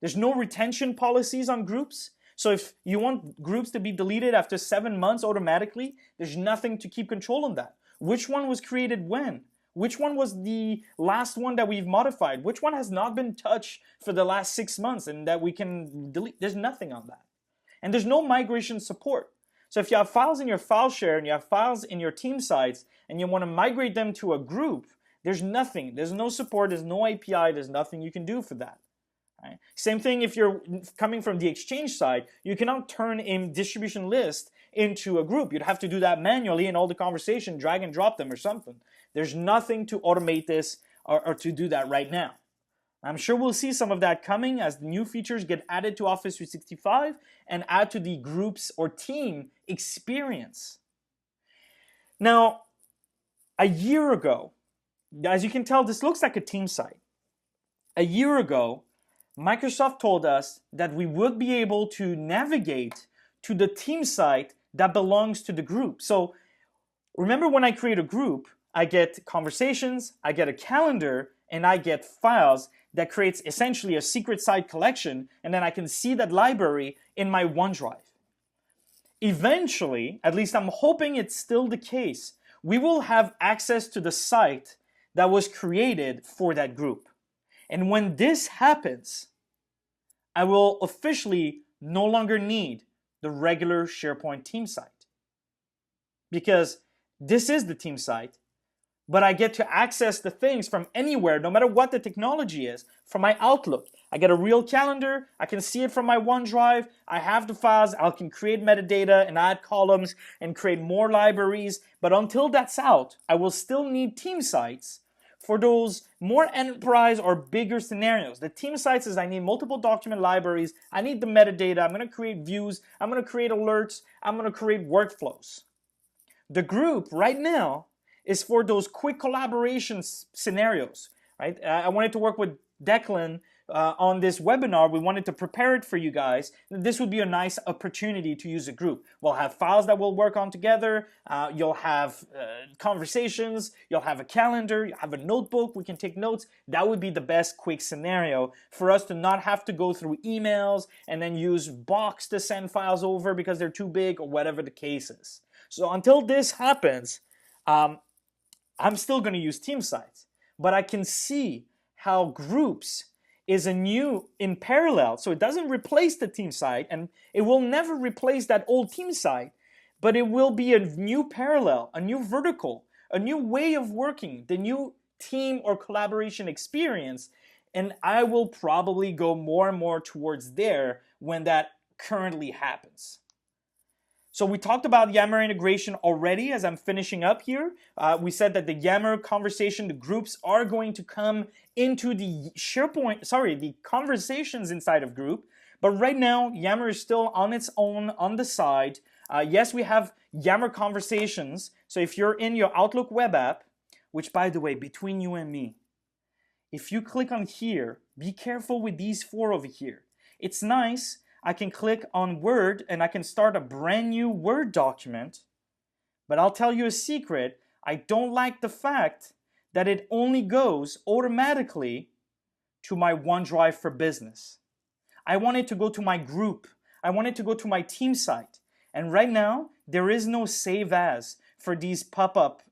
There's no retention policies on Groups. So if you want Groups to be deleted after 7 months automatically, there's nothing to keep control on that. Which one was created when? Which one was the last one that we've modified? Which one has not been touched for the last 6 months and that we can delete? There's nothing on that. And there's no migration support. So if you have files in your file share and you have files in your team sites and you want to migrate them to a group, there's nothing. There's no support. There's no API. There's nothing you can do for that. Right? Same thing if you're coming from the Exchange side, you cannot turn a distribution list into a group. You'd have to do that manually in all the conversation, drag and drop them or something. There's nothing to automate this or to do that right now. I'm sure we'll see some of that coming as the new features get added to Office 365 and add to the groups or team experience. Now, A year ago, as you can tell, this looks like a team site. A year ago, Microsoft told us that we would be able to navigate to the team site that belongs to the group. So remember, when I create a group, I get conversations, I get a calendar, and I get files that creates essentially a secret site collection, and then I can see that library in my OneDrive. Eventually, at least I'm hoping it's still the case, we will have access to the site that was created for that group. And when this happens, I will officially no longer need the regular SharePoint team site, because this is the team site, but I get to access the things from anywhere, no matter what the technology is, from my Outlook. I get a real calendar, I can see it from my OneDrive, I have the files, I can create metadata and add columns and create more libraries, but until that's out, I will still need team sites for those more enterprise or bigger scenarios. The team sites is I need multiple document libraries, I need the metadata, I'm gonna create views, I'm gonna create alerts, I'm gonna create workflows. The group right now is for those quick collaboration scenarios, right? I wanted to work with Declan on this webinar. We wanted to prepare it for you guys. This would be a nice opportunity to use a group. We'll have files that we'll work on together. You'll have conversations. You'll have a calendar. You'll have a notebook. We can take notes. That would be the best quick scenario for us to not have to go through emails and then use Box to send files over because they're too big or whatever the case is. So until this happens, I'm still going to use team sites, but I can see how groups is a new in parallel. So it doesn't replace the team site, and it will never replace that old team site, but it will be a new parallel, a new vertical, a new way of working, the new team or collaboration experience. And I will probably go more and more towards there when that currently happens. So we talked about Yammer integration already as I'm finishing up here. We said that the Yammer conversation, the groups are going to come into the the conversations inside of group. But right now, Yammer is still on its own on the side. Yes, we have Yammer conversations. So if you're in your Outlook web app, which by the way, between you and me, if you click on here, be careful with these 4 over here. It's nice. I can click on Word and I can start a brand new Word document, but I'll tell you a secret. I don't like the fact that it only goes automatically to my OneDrive for Business. I want it to go to my group. I want it to go to my team site. And right now, there is no save as for these pop-up,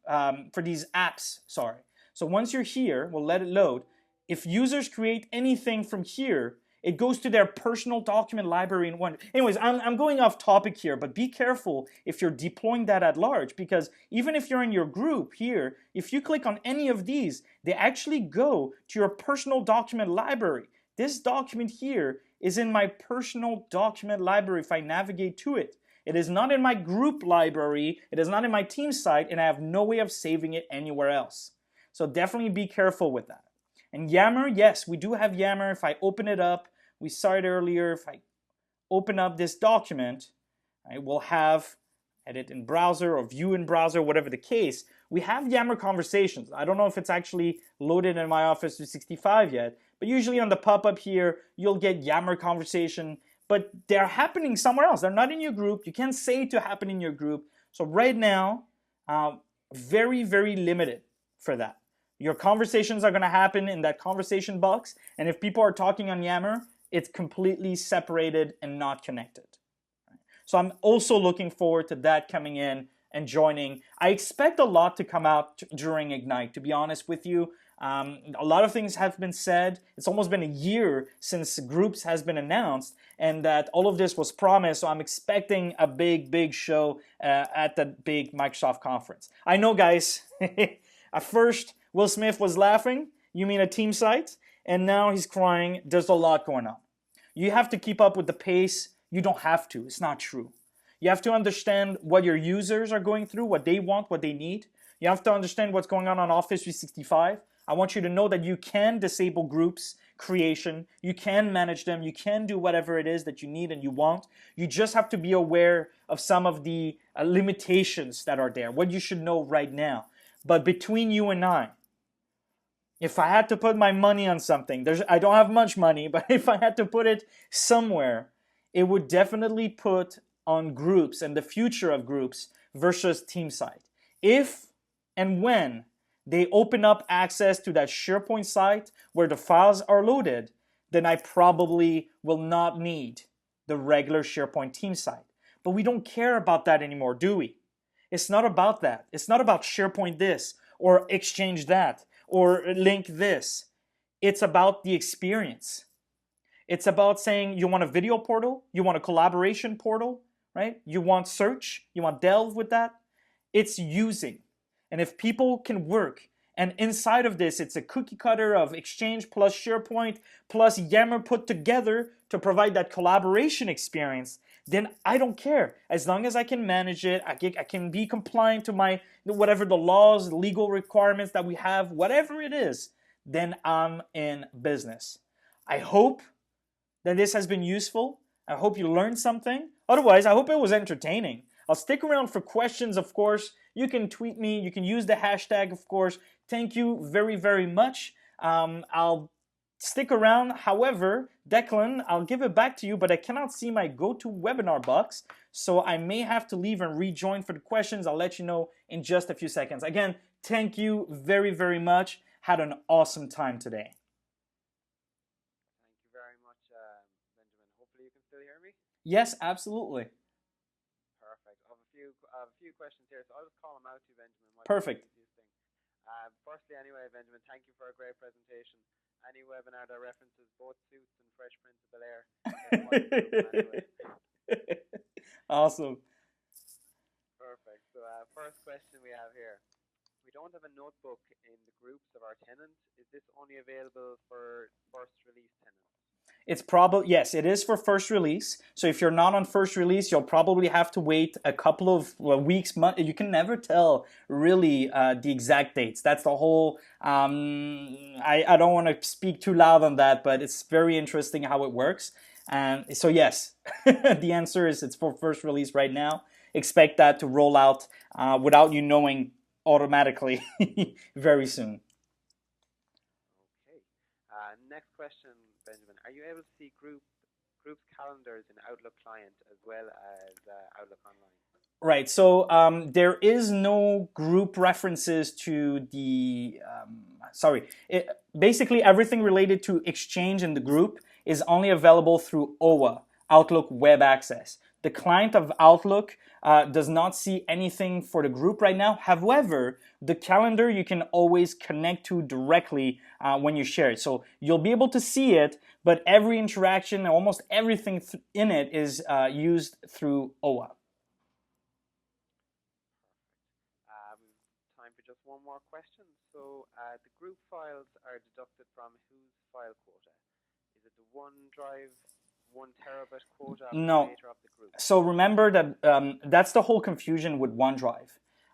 for these apps, sorry. So once you're here, we'll let it load. If users create anything from here, it goes to their personal document library in OneDrive. Anyways, I'm going off topic here, but be careful if you're deploying that at large, because even if you're in your group here, if you click on any of these, they actually go to your personal document library. This document here is in my personal document library if I navigate to it. It is not in my group library, it is not in my team site, and I have no way of saving it anywhere else. So definitely be careful with that. And Yammer, yes, we do have Yammer. If I open it up, we saw it earlier, if I open up this document, I will have edit in browser or view in browser, whatever the case. We have Yammer conversations. I don't know if it's actually loaded in my Office 365 yet, but usually on the pop-up here, you'll get Yammer conversation, but they're happening somewhere else. They're not in your group. You can't say to happen in your group. So right now, very, very limited for that. Your conversations are going to happen in that conversation box, and if people are talking on Yammer, it's completely separated and not connected. So I'm also looking forward to that coming in and joining. I expect a lot to come out during Ignite, to be honest with you. A lot of things have been said. It's almost been a year since groups has been announced and that all of this was promised. So I'm expecting a big, big show at the big Microsoft conference. I know, guys, at first Will Smith was laughing. You mean a team site? And now he's crying. There's a lot going on. You have to keep up with the pace. You don't have to. It's not true. You have to understand what your users are going through, what they want, what they need. You have to understand what's going on Office 365. I want you to know that you can disable groups creation. You can manage them. You can do whatever it is that you need and you want. You just have to be aware of some of the limitations that are there, what you should know right now. But between you and I, if I had to put my money on something, I don't have much money, but if I had to put it somewhere, it would definitely put on groups and the future of groups versus team site. If and when they open up access to that SharePoint site where the files are loaded, then I probably will not need the regular SharePoint team site. But we don't care about that anymore, do we? It's not about that. It's not about SharePoint this or Exchange that or link this. It's about the experience. It's about saying you want a video portal, you want a collaboration portal, right? You want search, you want delve with that. It's using. And if people can work, and inside of this, it's a cookie cutter of Exchange plus SharePoint plus Yammer put together to provide that collaboration experience, then I don't care. As long as I can manage it, I can be compliant to my whatever the laws, legal requirements that we have, whatever it is, then I'm in business. I hope that this has been useful. I hope you learned something. Otherwise, I hope it was entertaining. I'll stick around for questions, of course. You can tweet me. You can use the hashtag, of course. Thank you very, very much. I'll stick around. However, Declan, I'll give it back to you, but I cannot see my GoToWebinar box, so I may have to leave and rejoin for the questions. I'll let you know in just a few seconds. Again, thank you very, very much. Had an awesome time today. Thank you very much, Benjamin. Hopefully you can still hear me. Yes, absolutely. Perfect. I have a few questions here, so I'll just call them out to you, Benjamin. Perfect. Firstly, anyway, Benjamin, thank you for a great presentation. Any webinar that references both Suits and Fresh Prince of Bel-Air. Anyway. Awesome. Perfect. So first question we have here. We don't have a notebook in the groups of our tenants. Is this only available for first release tenants? It's probably, yes, it is for first release. So if you're not on first release, you'll probably have to wait a couple of weeks, months. You can never tell really the exact dates. That's the whole, I don't want to speak too loud on that, but it's very interesting how it works. And so yes, the answer is it's for first release right now. Expect that to roll out without you knowing automatically very soon. Okay. Next question, Benjamin. Are you able to see groups calendars in Outlook client as well as Outlook Online? Right. So there is no group references to the. Basically, everything related to Exchange in the group is only available through OWA, Outlook Web Access. The client of Outlook does not see anything for the group right now. However, the calendar you can always connect to directly when you share it. So you'll be able to see it, but every interaction, almost everything in it is used through OWA. Time for just one more question. So the group files are deducted from whose file quota? Is it the OneDrive 1 terabyte quota of no. the creator of the group? So remember that that's the whole confusion with OneDrive.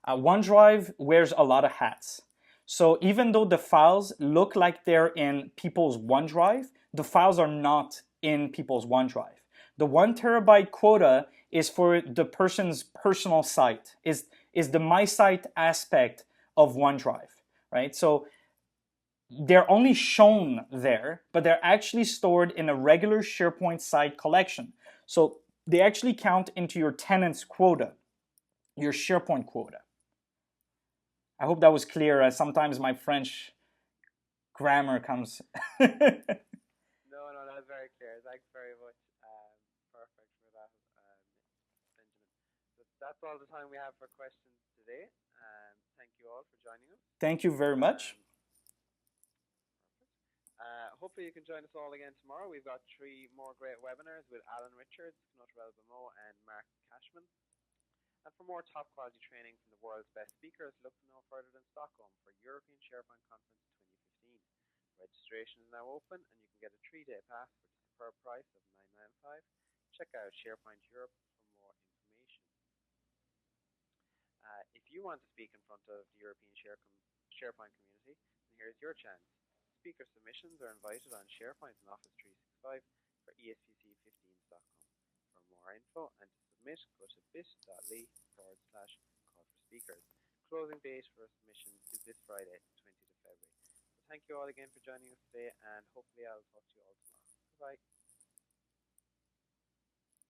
OneDrive wears a lot of hats. So even though the files look like they're in people's OneDrive, the files are not in people's OneDrive. The 1 terabyte quota is for the person's personal site, is the My Site aspect of OneDrive, right? So they're only shown there, but they're actually stored in a regular SharePoint site collection. So they actually count into your tenant's quota, your SharePoint quota. I hope that was clear. Sometimes my French grammar comes. No, that's very clear. Thanks very much. Perfect for that, Benjamin. So that's all the time we have for questions today. Thank you all for joining us. Thank you very much. Hopefully you can join us all again tomorrow. We've got 3 more great webinars with Alan Richards, Knut Belbamo, and Mark Cashman. And for more top quality training from the world's best speakers, look no further than Stockholm for European SharePoint Conference 2015. Registration is now open and you can get a 3-day pass for the superb price of $9.95. Check out SharePoint Europe for more information. If you want to speak in front of the European SharePoint community, then here's your chance. Speaker submissions are invited on SharePoint and Office 365 for ESPC15 Stockholm. For more info and to submit, go to bit.ly/call for speakers. closing date for submissions is this Friday, 20th of February. So thank you all again for joining us today, and hopefully I'll talk to you all tomorrow. Bye bye.